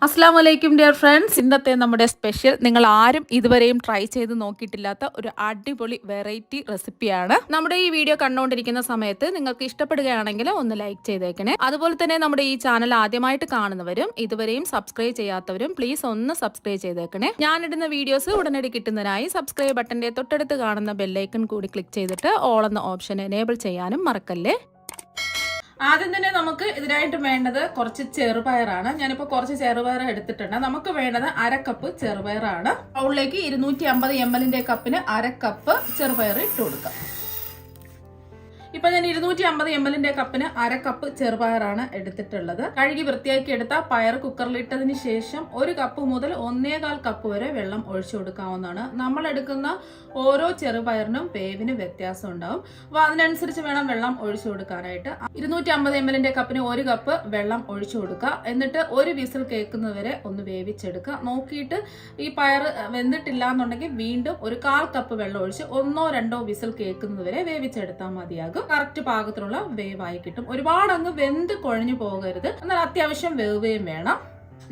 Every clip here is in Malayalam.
അസ്സാം വലൈക്കും ഡിയർ ഫ്രണ്ട്സ്. ഇന്നത്തെ നമ്മുടെ സ്പെഷ്യൽ നിങ്ങൾ ആരും ഇതുവരെയും ട്രൈ ചെയ്ത് നോക്കിയിട്ടില്ലാത്ത ഒരു അടിപൊളി വെറൈറ്റി റെസിപ്പിയാണ്. നമ്മുടെ ഈ വീഡിയോ കണ്ടുകൊണ്ടിരിക്കുന്ന സമയത്ത് നിങ്ങൾക്ക് ഇഷ്ടപ്പെടുകയാണെങ്കിൽ ഒന്ന് ലൈക്ക് ചെയ്തേക്കണേ. അതുപോലെ തന്നെ നമ്മുടെ ഈ ചാനൽ ആദ്യമായിട്ട് കാണുന്നവരും ഇതുവരെയും സബ്സ്ക്രൈബ് ചെയ്യാത്തവരും പ്ലീസ് ഒന്ന് സബ്സ്ക്രൈബ് ചെയ്തേക്കണേ. ഞാനിടുന്ന വീഡിയോസ് ഉടനടി കിട്ടുന്നതിനായി സബ്സ്ക്രൈബ് ബട്ടന്റെ തൊട്ടടുത്ത് കാണുന്ന ബെല്ലൈക്കൺ കൂടി ക്ലിക്ക് ചെയ്തിട്ട് ഓൾ എന്ന ഓപ്ഷൻ എനേബിൾ ചെയ്യാനും മറക്കല്ലേ. ആദ്യം തന്നെ നമുക്ക് ഇതിനായിട്ട് വേണ്ടത് കുറച്ച് ചെറുപയറാണ്. ഞാനിപ്പോൾ കുറച്ച് ചെറുപയർ എടുത്തിട്ടുണ്ട്. നമുക്ക് വേണ്ടത് അരക്കപ്പ് ചെറുപയറാണ്. ബൗളിലേക്ക് 250 ml കപ്പിന് അരക്കപ്പ് ചെറുപയർ ഇട്ട് കൊടുക്കാം. ഇപ്പൊ ഞാൻ 250 ml കപ്പിന് അരക്കപ്പ് ചെറുപയറാണ് എടുത്തിട്ടുള്ളത്. കഴുകി വൃത്തിയാക്കി എടുത്ത പയർ കുക്കറിലിട്ടതിന് ശേഷം 1 കപ്പ് മുതൽ 1.25 കപ്പ് വരെ വെള്ളം ഒഴിച്ചു കൊടുക്കാവുന്നതാണ്. നമ്മൾ എടുക്കുന്ന ഓരോ ചെറുപയറിനും വേവിന് വ്യത്യാസം ഉണ്ടാവും. അപ്പൊ അതിനനുസരിച്ച് വേണം വെള്ളം ഒഴിച്ചു കൊടുക്കാനായിട്ട്. 250 ml കപ്പിന് 1 കപ്പ് വെള്ളം ഒഴിച്ചു കൊടുക്കുക. എന്നിട്ട് ഒരു വിസിൽ കേൾക്കുന്നവരെ ഒന്ന് വേവിച്ചെടുക്കുക. നോക്കിയിട്ട് ഈ പയർ വെന്തിട്ടില്ല എന്നുണ്ടെങ്കിൽ വീണ്ടും 1/4 കപ്പ് വെള്ളം ഒഴിച്ച് 1-2 വിസിൽ കേൾക്കുന്നവരെ വേവിച്ചെടുത്താൽ മതിയാകും. കറക്റ്റ് പാകത്തിലുള്ള വേവായി കിട്ടും. ഒരുപാട് അങ്ങ് വെന്ത് കുഴഞ്ഞു പോകരുത്. എന്നാൽ അത്യാവശ്യം വേവുകയും വേണം.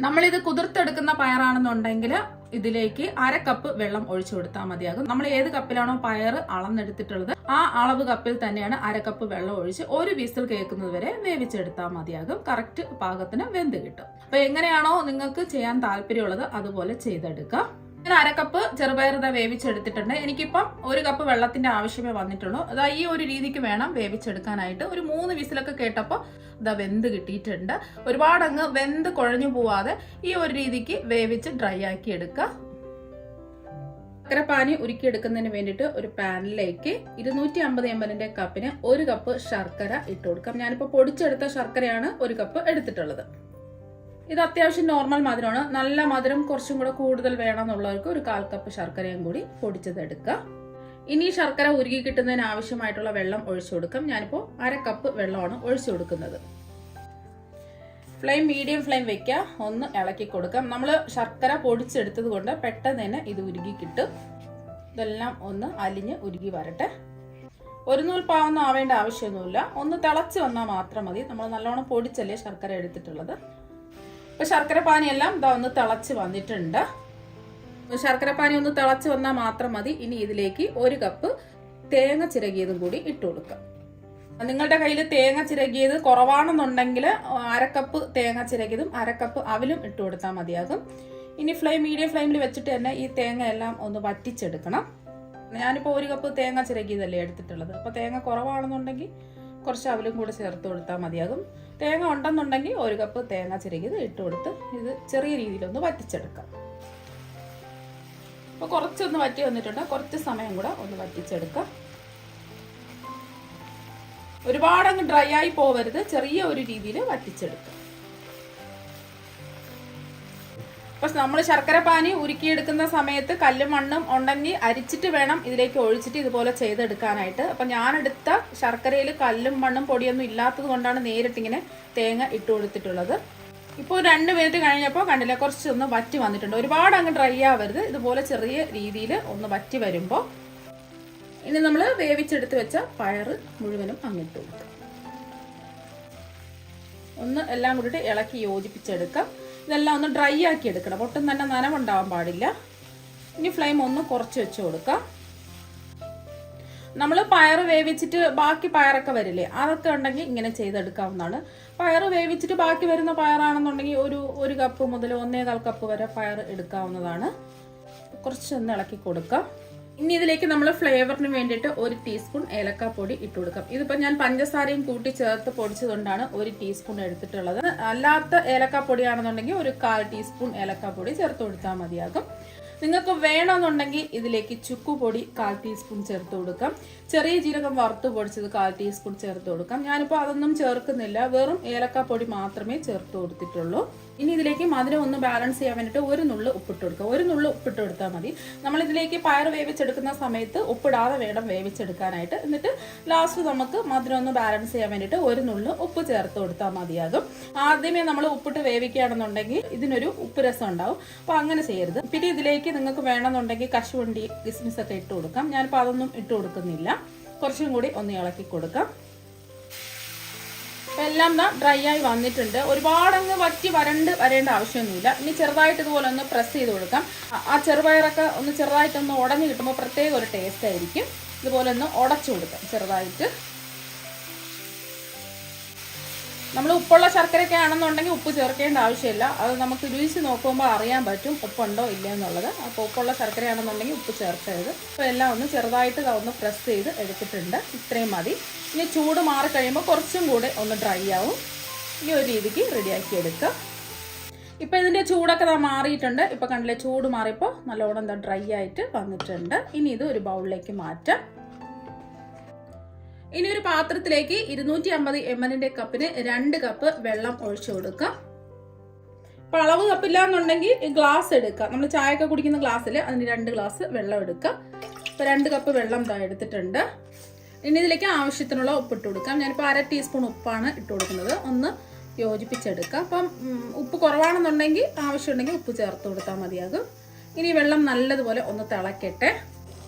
നമ്മളിത് കുതിർത്തെടുക്കുന്ന പയറാണെന്നുണ്ടെങ്കിൽ ഇതിലേക്ക് 1/2 കപ്പ് വെള്ളം ഒഴിച്ചു കൊടുത്താൽ മതിയാകും. നമ്മൾ ഏത് കപ്പിലാണോ പയർ അളന്നെടുത്തിട്ടുള്ളത് ആ അളവ് കപ്പിൽ തന്നെയാണ് 1/2 കപ്പ് വെള്ളം ഒഴിച്ച് ഒരു വിസിൽ കേൾക്കുന്നത് വരെ വേവിച്ചെടുത്താൽ മതിയാകും. കറക്റ്റ് പാകത്തിന് വെന്ത് കിട്ടും. അപ്പൊ എങ്ങനെയാണോ നിങ്ങൾക്ക് ചെയ്യാൻ താല്പര്യമുള്ളത് അതുപോലെ ചെയ്തെടുക്കുക. ഞാൻ 1/2 കപ്പ് ചെറുപയർ വേവിച്ചെടുത്തിട്ടുണ്ട്. എനിക്കിപ്പം 1 കപ്പ് വെള്ളത്തിന്റെ ആവശ്യമേ വന്നിട്ടുള്ളൂ. അതാ ഈ ഒരു രീതിക്ക് വേണം വേവിച്ചെടുക്കാനായിട്ട്. ഒരു 3 വിസിലൊക്കെ കേട്ടപ്പോൾ ഇതാ വെന്ത് കിട്ടിയിട്ടുണ്ട്. ഒരുപാട് അങ്ങ് വെന്ത് കുഴഞ്ഞു പോവാതെ ഈ ഒരു രീതിക്ക് വേവിച്ച് ഡ്രൈ ആക്കി എടുക്കുക. ശർക്കരപ്പാനി ഉരുക്കിയെടുക്കുന്നതിന് വേണ്ടിയിട്ട് ഒരു പാനിലേക്ക് 250 ml കപ്പിന് 1 കപ്പ് ശർക്കര ഇട്ട് കൊടുക്കാം. ഞാനിപ്പോൾ പൊടിച്ചെടുത്ത ശർക്കരയാണ് 1 കപ്പ് എടുത്തിട്ടുള്ളത്. ഇത് അത്യാവശ്യം നോർമൽ മധുരമാണ്. നല്ല മധുരം കുറച്ചും കൂടെ കൂടുതൽ വേണമെന്നുള്ളവർക്ക് 1/4 കപ്പ് ശർക്കരയും കൂടി പൊടിച്ചതെടുക്കുക. ഇനി ശർക്കര ഉരുകി കിട്ടുന്നതിന് ആവശ്യമായിട്ടുള്ള വെള്ളം ഒഴിച്ചു കൊടുക്കാം. ഞാനിപ്പോൾ 1/2 കപ്പ് വെള്ളമാണ് ഒഴിച്ചു കൊടുക്കുന്നത്. ഫ്ലെയിം മീഡിയം ഫ്ലെയിം വെക്കുക. ഒന്ന് ഇളക്കി കൊടുക്കാം. നമ്മൾ ശർക്കര പൊടിച്ചെടുത്തത് കൊണ്ട് പെട്ടെന്ന് തന്നെ ഇത് ഉരുകി കിട്ടും. ഇതെല്ലാം ഒന്ന് അലിഞ്ഞ് ഉരുകി വരട്ടെ. ഒരു നൂൽപ്പാവൊന്നും ആവേണ്ട ആവശ്യമൊന്നുമില്ല. ഒന്ന് തിളച്ച് വന്നാൽ മാത്രം മതി. നമ്മൾ നല്ലോണം പൊടിച്ചല്ലേ ശർക്കര എടുത്തിട്ടുള്ളത്. ഇപ്പൊ ശർക്കരപ്പാനിയെല്ലാം ഇതാ ഒന്ന് തിളച്ച് വന്നിട്ടുണ്ട്. ശർക്കരപ്പാനി ഒന്ന് തിളച്ച് വന്നാൽ മാത്രം മതി. ഇനി ഇതിലേക്ക് 1 കപ്പ് തേങ്ങ ചിരകിയതും കൂടി ഇട്ട് കൊടുക്കാം. നിങ്ങളുടെ കയ്യിൽ തേങ്ങ ചിരകിയത് കുറവാണെന്നുണ്ടെങ്കിൽ 1/2 കപ്പ് തേങ്ങ ചിരകിയതും 1/2 കപ്പ് അവിലും ഇട്ട് കൊടുത്താൽ മതിയാകും. ഇനി മീഡിയം ഫ്ലെയിമിൽ വെച്ചിട്ട് തന്നെ ഈ തേങ്ങ എല്ലാം ഒന്ന് വറ്റിച്ചെടുക്കണം. ഞാനിപ്പോൾ 1 കപ്പ് തേങ്ങ ചിരകിയതല്ലേ എടുത്തിട്ടുള്ളത്. അപ്പൊ തേങ്ങ കുറവാണെന്നുണ്ടെങ്കിൽ കുറച്ച് അവിലും കൂടെ ചേർത്ത് കൊടുത്താൽ മതിയാകും. തേങ്ങ ഉണ്ടെന്നുണ്ടെങ്കിൽ 1 കപ്പ് തേങ്ങ ചിരകിയത് ഇട്ട് കൊടുത്ത് ഇത് ചെറിയ രീതിയിലൊന്ന് വറ്റിച്ചെടുക്കാം. അപ്പൊ കുറച്ചൊന്ന് വറ്റി വന്നിട്ടുണ്ട്. കുറച്ച് സമയം കൂടെ ഒന്ന് വറ്റിച്ചെടുക്കാം. ഒരുപാടങ്ങ് ഡ്രൈ ആയി പോവരുത്. ചെറിയ ഒരു രീതിയിൽ വറ്റിച്ചെടുക്കാം. അപ്പൊ നമ്മൾ ശർക്കരപ്പാനി ഉരുക്കിയെടുക്കുന്ന സമയത്ത് കല്ലും മണ്ണും ഉണ്ടെങ്കിൽ അരിച്ചിട്ട് വേണം ഇതിലേക്ക് ഒഴിച്ചിട്ട് ഇതുപോലെ ചെയ്തെടുക്കാനായിട്ട്. അപ്പൊ ഞാനെടുത്ത ശർക്കരയിൽ കല്ലും മണ്ണും പൊടിയൊന്നും ഇല്ലാത്തത് കൊണ്ടാണ് നേരിട്ടിങ്ങനെ തേങ്ങ ഇട്ട് കൊടുത്തിട്ടുള്ളത്. ഇപ്പോൾ 2 മിനിറ്റ് കഴിഞ്ഞപ്പോൾ കണ്ടില്ല കുറച്ചൊന്ന് വറ്റി വന്നിട്ടുണ്ട്. ഒരുപാട് അങ്ങ് ഡ്രൈ ആവരുത്. ഇതുപോലെ ചെറിയ രീതിയിൽ ഒന്ന് വറ്റി വരുമ്പോൾ ഇനി നമ്മൾ വേവിച്ചെടുത്ത് വെച്ച പയറ് മുഴുവനും അങ്ങിട്ട് കൊടുക്കാം. ഒന്ന് എല്ലാം കൂടിയിട്ട് ഇളക്കി യോജിപ്പിച്ചെടുക്കാം. ഇതെല്ലാം ഒന്ന് ഡ്രൈ ആക്കി എടുക്കണം. ഒട്ടും തന്നെ നനവുണ്ടാവാൻ പാടില്ല. ഇനി ഫ്ലെയിം ഒന്ന് കുറച്ച് വെച്ച് കൊടുക്കാം. നമ്മൾ പയർ വേവിച്ചിട്ട് ബാക്കി പയറൊക്കെ വരില്ലേ, അതൊക്കെ ഉണ്ടെങ്കിൽ ഇങ്ങനെ ചെയ്തെടുക്കാവുന്നതാണ്. പയർ വേവിച്ചിട്ട് ബാക്കി വരുന്ന പയറാണെന്നുണ്ടെങ്കിൽ ഒരു കപ്പ് മുതൽ 1.25 കപ്പ് വരെ പയർ എടുക്കാവുന്നതാണ്. കുറച്ചൊന്ന് ഇളക്കി കൊടുക്കാം. ഇനി ഇതിലേക്ക് നമ്മൾ ഫ്ലേവറിന് വേണ്ടിയിട്ട് 1 ടീസ്പൂൺ ഏലക്കാപ്പൊടി ഇട്ട് കൊടുക്കാം. ഇതിപ്പോൾ ഞാൻ പഞ്ചസാരയും കൂട്ടി ചേർത്ത് പൊടിച്ചതുകൊണ്ടാണ് 1 ടീസ്പൂൺ എടുത്തിട്ടുള്ളത്. അല്ലാത്ത ഏലക്കാപ്പൊടിയാണെന്നുണ്ടെങ്കിൽ 1/4 ടീസ്പൂൺ ഏലക്കാപ്പൊടി ചേർത്ത് കൊടുത്താൽ മതിയാകും. നിങ്ങൾക്ക് വേണമെന്നുണ്ടെങ്കിൽ ഇതിലേക്ക് ചുക്കുപൊടി 1/4 ടീസ്പൂൺ ചേർത്ത് കൊടുക്കാം. ചെറിയ ജീരകം വറുത്ത് പൊടിച്ചത് 1/4 ടീസ്പൂൺ ചേർത്ത് കൊടുക്കാം. ഞാനിപ്പോൾ അതൊന്നും ചേർക്കുന്നില്ല. വെറും ഏലക്കാപ്പൊടി മാത്രമേ ചേർത്ത് കൊടുത്തിട്ടുള്ളൂ. ഇനി ഇതിലേക്ക് മധുരം ഒന്ന് ബാലൻസ് ചെയ്യാൻ വേണ്ടിയിട്ട് 1 നുള്ള് ഉപ്പിട്ട് കൊടുക്കുക. 1 നുള്ള് ഉപ്പിട്ട് കൊടുത്താൽ മതി. നമ്മൾ ഇതിലേക്ക് പയർ വേവിച്ചെടുക്കുന്ന സമയത്ത് ഉപ്പിടാതെ വേണം വേവിച്ചെടുക്കാനായിട്ട്. എന്നിട്ട് ലാസ്റ്റ് നമുക്ക് മധുരം ഒന്ന് ബാലൻസ് ചെയ്യാൻ വേണ്ടിയിട്ട് 1 നുള്ള് ഉപ്പ് ചേർത്ത് കൊടുത്താൽ മതിയാകും. ആദ്യമേ നമ്മൾ ഉപ്പിട്ട് വേവിക്കുകയാണെന്നുണ്ടെങ്കിൽ ഇതിനൊരു ഉപ്പ് രസം ഉണ്ടാവും. അപ്പോൾ അങ്ങനെ ചെയ്യരുത്. പിന്നെ ഇതിലേക്ക് നിങ്ങൾക്ക് വേണമെന്നുണ്ടെങ്കിൽ കശുവണ്ടി കിസ്മിസ് ഒക്കെ ഇട്ട് കൊടുക്കാം. ഞാനിപ്പോൾ അതൊന്നും ഇട്ട് കൊടുക്കുന്നില്ല. കുറച്ചും കൂടി ഒന്ന് ഇളക്കി കൊടുക്കാം. എല്ലാം ഡ്രൈ ആയി വന്നിട്ടുണ്ട്. ഒരുപാടങ്ങ് വറ്റി വരേണ്ട ആവശ്യമൊന്നുമില്ല. ഇനി ചെറുതായിട്ട് ഇതുപോലെ ഒന്ന് പ്രസ് ചെയ്ത് കൊടുക്കാം. ആ ചെറുപയറൊക്കെ ഒന്ന് ചെറുതായിട്ടൊന്ന് ഉടഞ്ഞ് കിട്ടുമ്പോൾ പ്രത്യേക ഒരു ടേസ്റ്റ് ആയിരിക്കും. ഇതുപോലെ ഒന്ന് ഉടച്ചു കൊടുക്കാം ചെറുതായിട്ട്. നമ്മൾ ഉപ്പുള്ള ശർക്കരയൊക്കെ ആണെന്നുണ്ടെങ്കിൽ ഉപ്പ് ചേർക്കേണ്ട ആവശ്യമില്ല. അത് നമുക്ക് രുചിച്ച് നോക്കുമ്പോൾ അറിയാൻ പറ്റും ഉപ്പുണ്ടോ ഇല്ല എന്നുള്ളത്. അപ്പോൾ ഉപ്പുള്ള ശർക്കരയാണെന്നുണ്ടെങ്കിൽ ഉപ്പ് ചേർക്കരുത്. അപ്പോൾ എല്ലാം ഒന്ന് ചെറുതായിട്ട് ഒന്ന് പ്രസ് ചെയ്ത് എടുത്തിട്ടുണ്ട്. ഇത്രയും മതി. ഇനി ചൂട് മാറിക്കഴിയുമ്പോൾ കുറച്ചും കൂടെ ഒന്ന് ഡ്രൈ ആവും. ഈ ഒരു രീതിക്ക് റെഡിയാക്കി എടുക്കുക. ഇപ്പം ഇതിൻ്റെ ചൂടൊക്കെ മാറിയിട്ടുണ്ട്. ഇപ്പം കണ്ടില്ലേ, ചൂട് മാറിയപ്പോൾ നല്ലോണം ഡ്രൈ ആയിട്ട് വന്നിട്ടുണ്ട്. ഇനി ഇത് ഒരു ബൗളിലേക്ക് മാറ്റാം. ഇനി ഒരു പാത്രത്തിലേക്ക് 250 ml കപ്പിന് 2 കപ്പ് വെള്ളം ഒഴിച്ചു കൊടുക്കാം. ഇപ്പം അളവ് കപ്പില്ല എന്നുണ്ടെങ്കിൽ ഗ്ലാസ് എടുക്കുക. നമ്മൾ ചായയൊക്കെ കുടിക്കുന്ന ഗ്ലാസ്സിൽ അതിന് 2 ഗ്ലാസ് വെള്ളം എടുക്കുക. ഇപ്പം 2 കപ്പ് വെള്ളം എടുത്തിട്ടുണ്ട്. ഇനി ഇതിലേക്ക് ആവശ്യത്തിനുള്ള ഉപ്പിട്ട് കൊടുക്കാം. ഞാനിപ്പോൾ 1/2 ടീസ്പൂൺ ഉപ്പാണ് ഇട്ട് കൊടുക്കുന്നത്. ഒന്ന് യോജിപ്പിച്ചെടുക്കാം. അപ്പം ഉപ്പ് കുറവാണെന്നുണ്ടെങ്കിൽ ആവശ്യമുണ്ടെങ്കിൽ ഉപ്പ് ചേർത്ത് കൊടുത്താൽ മതിയാകും. ഇനി വെള്ളം നല്ലതുപോലെ ഒന്ന് തിളക്കട്ടെ.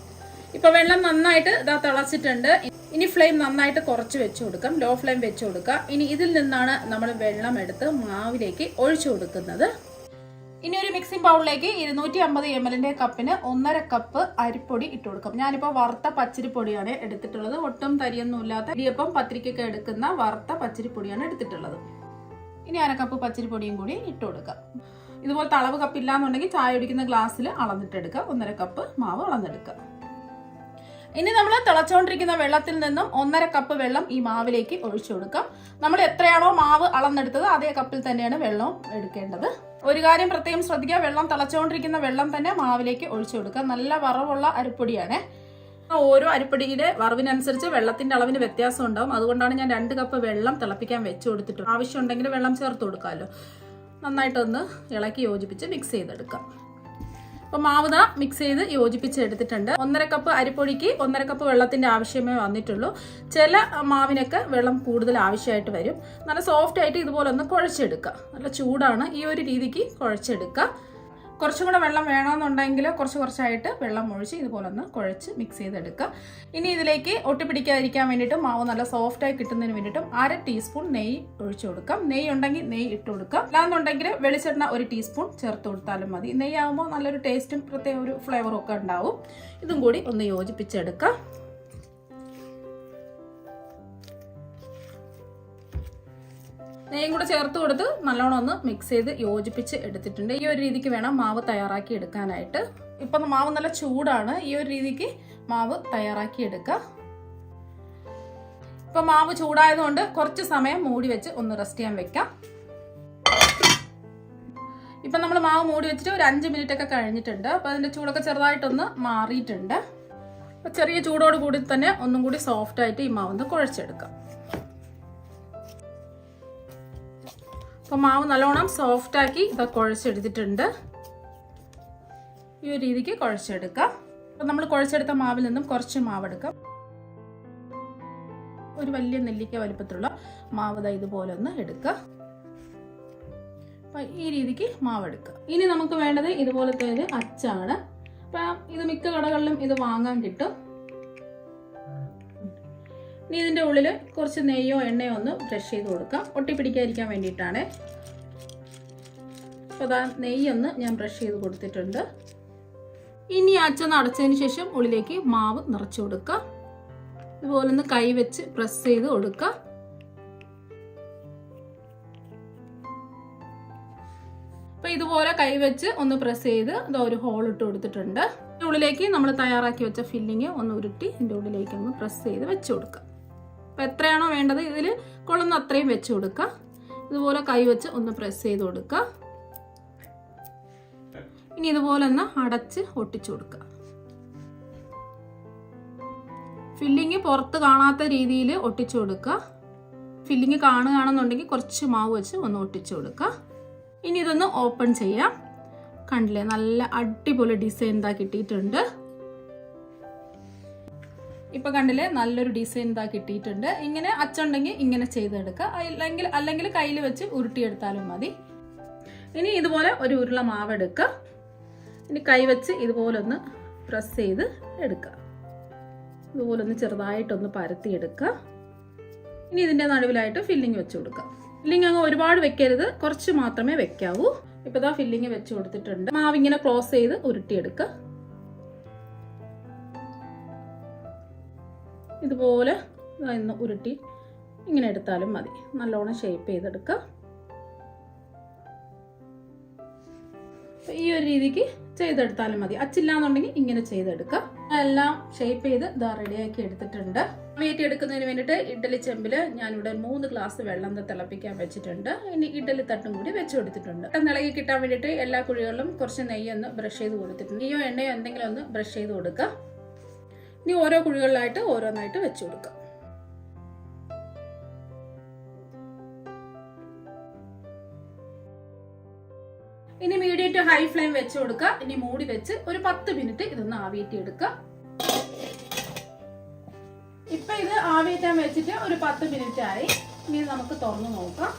ഇപ്പം വെള്ളം നന്നായിട്ട് തിളച്ചിട്ടുണ്ട്. ഇനി ഫ്ലെയിം നന്നായിട്ട് കുറച്ച് വെച്ച് കൊടുക്കാം. ലോ ഫ്ലെയിം വെച്ച് കൊടുക്കുക. ഇനി ഇതിൽ നിന്നാണ് നമ്മൾ വെള്ളം എടുത്ത് മാവിലേക്ക് ഒഴിച്ചു കൊടുക്കുന്നത്. ഇനി ഒരു മിക്സിംഗ് ബൗളിലേക്ക് 250 ml കപ്പിന് 1.5 കപ്പ് അരിപ്പൊടി ഇട്ട് കൊടുക്കാം. ഞാനിപ്പോൾ വറുത്ത പച്ചരിപ്പൊടിയാണ് എടുത്തിട്ടുള്ളത്. ഒട്ടും തരിയൊന്നുമില്ലാത്ത ഇടിയപ്പം പത്തിരിക്കൊക്കെ എടുക്കുന്ന വറുത്ത പച്ചരിപ്പൊടിയാണ് എടുത്തിട്ടുള്ളത്. ഇനി 1/2 കപ്പ് പച്ചരിപ്പൊടിയും കൂടി ഇട്ട് കൊടുക്കാം. ഇതുപോലത്തെ അളവ് കപ്പില്ല എന്നുണ്ടെങ്കിൽ ചായ കുടിക്കുന്ന ഗ്ലാസ്സിൽ അളന്നിട്ടെടുക്കുക. 1.5 കപ്പ് മാവ് അളന്നെടുക്കുക. ഇനി നമ്മൾ തിളച്ചുകൊണ്ടിരിക്കുന്ന വെള്ളത്തിൽ നിന്നും 1.5 കപ്പ് വെള്ളം ഈ മാവിലേക്ക് ഒഴിച്ചു കൊടുക്കാം. നമ്മൾ എത്രയാണോ മാവ് അളന്നെടുത്തത് അതേ കപ്പിൽ തന്നെയാണ് വെള്ളം എടുക്കേണ്ടത്. ഒരു കാര്യം പ്രത്യേകം ശ്രദ്ധിക്കുക, വെള്ളം തിളച്ചുകൊണ്ടിരിക്കുന്ന വെള്ളം തന്നെ മാവിലേക്ക് ഒഴിച്ചു കൊടുക്കുക. നല്ല വറവുള്ള അരിപ്പൊടിയാണ്. ഓരോ അരിപ്പൊടിയുടെ വറവിനനുസരിച്ച് വെള്ളത്തിന്റെ അളവിന് വ്യത്യാസം ഉണ്ടാവും. അതുകൊണ്ടാണ് ഞാൻ 2 കപ്പ് വെള്ളം തിളപ്പിക്കാൻ വെച്ച് കൊടുത്തിട്ടുണ്ട്. ആവശ്യമുണ്ടെങ്കിൽ വെള്ളം ചേർത്ത് കൊടുക്കാമല്ലോ. നന്നായിട്ടൊന്ന് ഇളക്കി യോജിപ്പിച്ച് മിക്സ് ചെയ്തെടുക്കാം. അപ്പോൾ മാവ് മിക്സ് ചെയ്ത് യോജിപ്പിച്ചെടുത്തിട്ടുണ്ട്. 1.5 കപ്പ് അരിപ്പൊടിക്ക് 1.5 കപ്പ് വെള്ളത്തിന്റെ ആവശ്യമേ വന്നിട്ടുള്ളൂ. ചില മാവിനൊക്കെ വെള്ളം കൂടുതൽ ആവശ്യമായിട്ട് വരും. നല്ല സോഫ്റ്റ് ആയിട്ട് ഇതുപോലെ ഒന്ന് കുഴച്ചെടുക്കുക. നല്ല ചൂടാണ്. ഈ ഒരു രീതിക്ക് കുഴച്ചെടുക്കുക. കുറച്ചും കൂടെ വെള്ളം വേണമെന്നുണ്ടെങ്കിൽ കുറച്ചായിട്ട് വെള്ളം ഒഴിച്ച് ഇതുപോലെ ഒന്ന് കുഴച്ച് മിക്സ് ചെയ്തെടുക്കുക. ഇനി ഇതിലേക്ക് ഒട്ടിപ്പിടിക്കാതിരിക്കാൻ വേണ്ടിയിട്ടും മാവ് നല്ല സോഫ്റ്റായി കിട്ടുന്നതിന് വേണ്ടിയിട്ടും 1/2 ടീസ്പൂൺ നെയ്യ് ഒഴിച്ചു കൊടുക്കാം. നെയ്യ് ഉണ്ടെങ്കിൽ നെയ്യ് ഇട്ട് കൊടുക്കാം. അല്ലാന്നുണ്ടെങ്കിൽ വെളിച്ചെണ്ണ 1 ടീസ്പൂൺ ചേർത്ത് കൊടുത്താലും മതി. നെയ്യാകുമ്പോൾ നല്ലൊരു ടേസ്റ്റും പ്രത്യേക ഒരു ഫ്ലേവറും ഒക്കെ ഉണ്ടാവും. ഇതും കൂടി ഒന്ന് യോജിപ്പിച്ചെടുക്കാം. നെയ്യും കൂടെ ചേർത്ത് കൊടുത്ത് നല്ലോണം ഒന്ന് മിക്സ് ചെയ്ത് യോജിപ്പിച്ച് എടുത്തിട്ടുണ്ട്. ഈ ഒരു രീതിക്ക് വേണം മാവ് തയ്യാറാക്കി എടുക്കാനായിട്ട്. ഇപ്പം മാവ് നല്ല ചൂടാണ്. ഈ ഒരു രീതിക്ക് മാവ് തയ്യാറാക്കി എടുക്കുക. ഇപ്പം മാവ് ചൂടായതുകൊണ്ട് കുറച്ച് സമയം മൂടി വെച്ച് ഒന്ന് റെസ്റ്റ് ചെയ്യാൻ വെക്കാം. ഇപ്പം നമ്മൾ മാവ് മൂടി വെച്ചിട്ട് ഒരു 5 മിനിറ്റ് ഒക്കെ കഴിഞ്ഞിട്ടുണ്ട്. അപ്പം അതിൻ്റെ ചൂടൊക്കെ ചെറുതായിട്ടൊന്ന് മാറിയിട്ടുണ്ട്. അപ്പം ചെറിയ ചൂടോട് കൂടി തന്നെ ഒന്നും കൂടി സോഫ്റ്റായിട്ട് ഈ മാവ് ഒന്ന് കുഴച്ചെടുക്കാം. അപ്പോൾ മാവ് നല്ലോണം സോഫ്റ്റാക്കി കുഴച്ചെടുത്തിട്ടുണ്ട്. ഈ ഒരു രീതിക്ക് കുഴച്ചെടുക്കാം. അപ്പം നമ്മൾ കുഴച്ചെടുത്ത മാവിൽ നിന്നും കുറച്ച് മാവെടുക്കാം. ഒരു വലിയ നെല്ലിക്ക വലുപ്പത്തിലുള്ള മാവ് ഇതുപോലെ ഒന്ന് എടുക്കുക. അപ്പം ഈ രീതിക്ക് മാവെടുക്കുക. ഇനി നമുക്ക് വേണ്ടത് ഇതുപോലത്തെ ഒരു അച്ചാണ്. അപ്പം ഇത് മിക്ക കടകളിലും ഇത് വാങ്ങാൻ കിട്ടും. ഇനി ഇതിൻ്റെ ഉള്ളിൽ കുറച്ച് നെയ്യോ എണ്ണയോ ഒന്ന് ബ്രഷ് ചെയ്ത് കൊടുക്കാം. ഒട്ടിപ്പിടിക്കാതിരിക്കാൻ വേണ്ടിയിട്ടാണ്. അപ്പോൾ അതാ നെയ്യൊന്ന് ഞാൻ ബ്രഷ് ചെയ്ത് കൊടുത്തിട്ടുണ്ട്. ഇനി അച്ചൊന്ന് അടച്ചതിന് ശേഷം ഉള്ളിലേക്ക് മാവ് നിറച്ചു കൊടുക്കുക. ഇതുപോലെ ഒന്ന് കൈ വെച്ച് പ്രസ് ചെയ്ത് കൊടുക്കുക. അപ്പോൾ ഇതുപോലെ കൈ വെച്ച് ഒന്ന് പ്രസ് ചെയ്ത് ഒരു ഹോൾ ഇട്ട് കൊടുത്തിട്ടുണ്ട്. ഉള്ളിലേക്ക് നമ്മൾ തയ്യാറാക്കി വെച്ച ഫില്ലിങ് ഒന്ന് ഉരുട്ടി ഇതിൻ്റെ ഉള്ളിലേക്ക് ഒന്ന് പ്രസ് ചെയ്ത് വെച്ച് കൊടുക്കുക. അപ്പോൾ എത്രയാണോ വേണ്ടത് ഇതിൽ കൊള്ളുന്ന അത്രയും വെച്ച് കൊടുക്കുക. ഇതുപോലെ കൈ വെച്ച് ഒന്ന് പ്രസ് ചെയ്ത് കൊടുക്കുക. ഇനി ഇതുപോലെ ഒന്ന് അടച്ച് ഒട്ടിച്ചു കൊടുക്കുക. ഫില്ലിങ് പുറത്ത് കാണാത്ത രീതിയിൽ ഒട്ടിച്ചു കൊടുക്കുക. ഫില്ലിങ് കാണുകയാണെന്നുണ്ടെങ്കിൽ കുറച്ച് മാവ് വെച്ച് ഒന്ന് ഒട്ടിച്ചു കൊടുക്കുക. ഇനി ഇതൊന്ന് ഓപ്പൺ ചെയ്യാം. കണ്ടില്ലേ, നല്ല അടിപൊളി ഡിസൈൻ കിട്ടിയിട്ടുണ്ട്. ഇപ്പൊ കണ്ടില്ലേ, നല്ലൊരു ഡിസൈൻ കിട്ടിയിട്ടുണ്ട്. ഇങ്ങനെ അച്ചുണ്ടെങ്കിൽ ഇങ്ങനെ ചെയ്തെടുക്കുക. അല്ലെങ്കിൽ കയ്യിൽ വെച്ച് ഉരുട്ടിയെടുത്താലും മതി. ഇനി ഇതുപോലെ ഒരു ഉരുള മാവ് എടുക്കുക. ഇനി കൈ വെച്ച് ഇതുപോലെ ഒന്ന് പ്രസ് ചെയ്ത് എടുക്കുക. ഇതുപോലെ ഒന്ന് ചെറുതായിട്ടൊന്ന് പരത്തിയെടുക്കുക. ഇനി ഇതിൻ്റെ നടുവിലായിട്ട് ഫില്ലിങ് വെച്ച് കൊടുക്കാം. ഫില്ലിങ് അങ്ങ് ഒരുപാട് വെക്കരുത്, കുറച്ച് മാത്രമേ വെക്കാവൂ. ഇപ്പോൾ ഇതാ ഫില്ലിങ് വെച്ച് കൊടുത്തിട്ടുണ്ട്. മാവ് ഇങ്ങനെ ക്ലോസ് ചെയ്ത് ഉരുട്ടിയെടുക്കുക. ഇതുപോലെ ഇന്ന് ഉരുട്ടി ഇങ്ങനെ എടുത്താലും മതി. നല്ലോണം ഷേപ്പ് ചെയ്തെടുക്കുക. ഈ ഒരു രീതിക്ക് ചെയ്തെടുത്താലും മതി. അച്ചില്ലാന്നുണ്ടെങ്കിൽ ഇങ്ങനെ ചെയ്തെടുക്കുക. എല്ലാം ഷേപ്പ് ചെയ്ത് ഇതാ റെഡിയാക്കി എടുത്തിട്ടുണ്ട്. വേറ്റി എടുക്കുന്നതിന് വേണ്ടിയിട്ട് ഇഡ്ഡലി ചെമ്പിൽ ഞാനിവിടെ 3 ഗ്ലാസ് വെള്ളം തിളപ്പിക്കാൻ വെച്ചിട്ടുണ്ട്. ഇനി ഇഡ്ഡലി തട്ടും കൂടി വെച്ച് കൊടുത്തിട്ടുണ്ട്. ഇളകി കിട്ടാൻ വേണ്ടിയിട്ട് എല്ലാ കുഴികളിലും കുറച്ച് നെയ്യൊന്ന് ബ്രഷ് ചെയ്ത് കൊടുത്തിട്ടുണ്ട്. നെയ്യോ എണ്ണയോ എന്തെങ്കിലും ഒന്ന് ബ്രഷ് ചെയ്ത് കൊടുക്കുക. ഇനി ഓരോ കുഴികളിലായിട്ട് ഓരോന്നായിട്ട് വെച്ച് കൊടുക്കുക. ഇനി മീഡിയം ടു ഹൈ ഫ്ലെയിം വെച്ച് കൊടുക്കുക. ഇനി മൂടി വെച്ച് ഒരു 10 മിനിറ്റ് ഇതൊന്ന് ആവിയേറ്റി എടുക്കുക. ഇപ്പൊ ഇത് ആവിയേറ്റാൻ വെച്ചിട്ട് ഒരു 10 മിനിറ്റ് ആയി. ഇനി നമുക്ക് തുറന്നു നോക്കാം.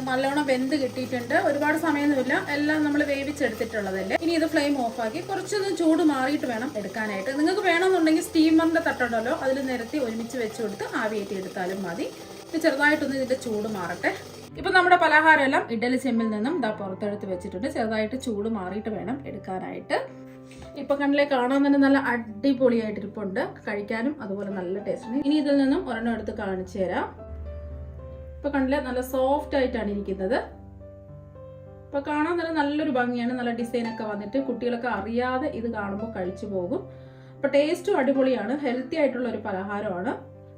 നല്ലോണം വെന്ത് കിട്ടിയിട്ടുണ്ട്. ഒരുപാട് സമയമൊന്നുമില്ല, എല്ലാം നമ്മൾ വേവിച്ചെടുത്തിട്ടുള്ളതല്ലേ. ഇനി ഇത് ഫ്ലെയിം ഓഫാക്കി കുറച്ചൊന്ന് ചൂട് മാറിയിട്ട് വേണം എടുക്കാനായിട്ട്. നിങ്ങൾക്ക് വേണമെന്നുണ്ടെങ്കിൽ സ്റ്റീമറിന്റെ തട്ടുണ്ടല്ലോ, അതിൽ നിരത്തി ഒരുമിച്ച് വെച്ച് കൊടുത്ത് ആവിയേറ്റി എടുത്താലും മതി. ഇത് ചെറുതായിട്ടൊന്ന് ഇതിന്റെ ചൂട് മാറട്ടെ. ഇപ്പൊ നമ്മുടെ പലഹാരം എല്ലാം ഇഡ്ഡലി ചെമ്പിൽ നിന്നും ഇതാ പുറത്തെടുത്ത് വെച്ചിട്ടുണ്ട്. ചെറുതായിട്ട് ചൂട് മാറിയിട്ട് വേണം എടുക്കാനായിട്ട്. ഇപ്പൊ കണ്ടില്ലേ, കാണാൻ തന്നെ നല്ല അടിപൊളിയായിട്ടിരിപ്പുണ്ട്. കഴിക്കാനും അതുപോലെ നല്ല ടേസ്റ്റ്. ഇനി ഇതിൽ നിന്നും ഒരെണ്ണം എടുത്ത് കാണിച്ചു തരാം. ഇപ്പൊ കണ്ടില്ലേ, നല്ല സോഫ്റ്റ് ആയിട്ടാണ് ഇരിക്കുന്നത്. ഇപ്പൊ കാണാൻ തന്നെ നല്ലൊരു ഭംഗിയാണ്. നല്ല ഡിസൈൻ ഒക്കെ വന്നിട്ട് കുട്ടികളൊക്കെ അറിയാതെ ഇത് കാണുമ്പോൾ കഴിച്ചു പോകും. അപ്പൊ ടേസ്റ്റും അടിപൊളിയാണ്. ഹെൽത്തി ആയിട്ടുള്ള ഒരു പലഹാരമാണ്.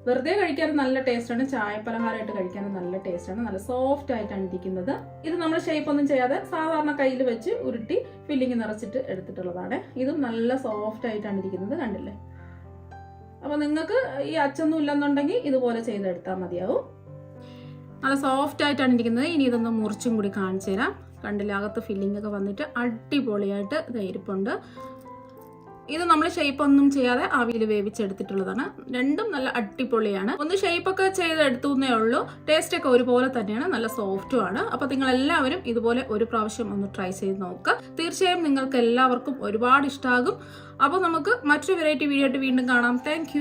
വെറുതെ കഴിക്കാനും നല്ല ടേസ്റ്റാണ്. ചായ പലഹാരമായിട്ട് കഴിക്കാനും നല്ല ടേസ്റ്റാണ്. നല്ല സോഫ്റ്റ് ആയിട്ടാണ് ഇരിക്കുന്നത്. ഇത് നമ്മൾ ഷേപ്പ് ഒന്നും ചെയ്യാതെ സാധാരണ കയ്യിൽ വെച്ച് ഉരുട്ടി ഫില്ലിങ് നിറച്ചിട്ട് എടുത്തിട്ടുള്ളതാണ്. ഇതും നല്ല സോഫ്റ്റ് ആയിട്ടാണ് ഇരിക്കുന്നത്. കണ്ടില്ലേ? അപ്പൊ നിങ്ങൾക്ക് ഈ അച്ചൊന്നും ഇല്ലെന്നുണ്ടെങ്കിൽ ഇതുപോലെ ചെയ്തെടുത്താൽ മതിയാവും. നല്ല സോഫ്റ്റ് ആയിട്ടാണ് ഇരിക്കുന്നത്. ഇനി ഇതൊന്ന് മുറിച്ചും കൂടി കാണിച്ചു തരാം. കണ്ടില്ലേ, അകത്ത് ഫില്ലിംഗ് ഒക്കെ വന്നിട്ട് അടിപൊളിയായിട്ട് ഇരിപ്പുണ്ട്. ഇത് നമ്മൾ ഷേപ്പ് ഒന്നും ചെയ്യാതെ ആവിയിൽ വേവിച്ചെടുത്തിട്ടുള്ളതാണ്. രണ്ടും നല്ല അടിപൊളിയാണ്. ഒന്ന് ഷേപ്പ് ഒക്കെ ചെയ്തെടുത്തുന്നേ ഉള്ളൂ. ടേസ്റ്റ് ഒക്കെ ഒരുപോലെ തന്നെയാണ്. നല്ല സോഫ്റ്റും ആണ്. അപ്പൊ നിങ്ങൾ എല്ലാവരും ഇതുപോലെ ഒരു പ്രാവശ്യം ഒന്ന് ട്രൈ ചെയ്ത് നോക്കുക. തീർച്ചയായും നിങ്ങൾക്ക് എല്ലാവർക്കും ഒരുപാട് ഇഷ്ടമാകും. അപ്പോൾ നമുക്ക് മറ്റൊരു വെറൈറ്റി വീഡിയോ ആയിട്ട് വീണ്ടും കാണാം. താങ്ക്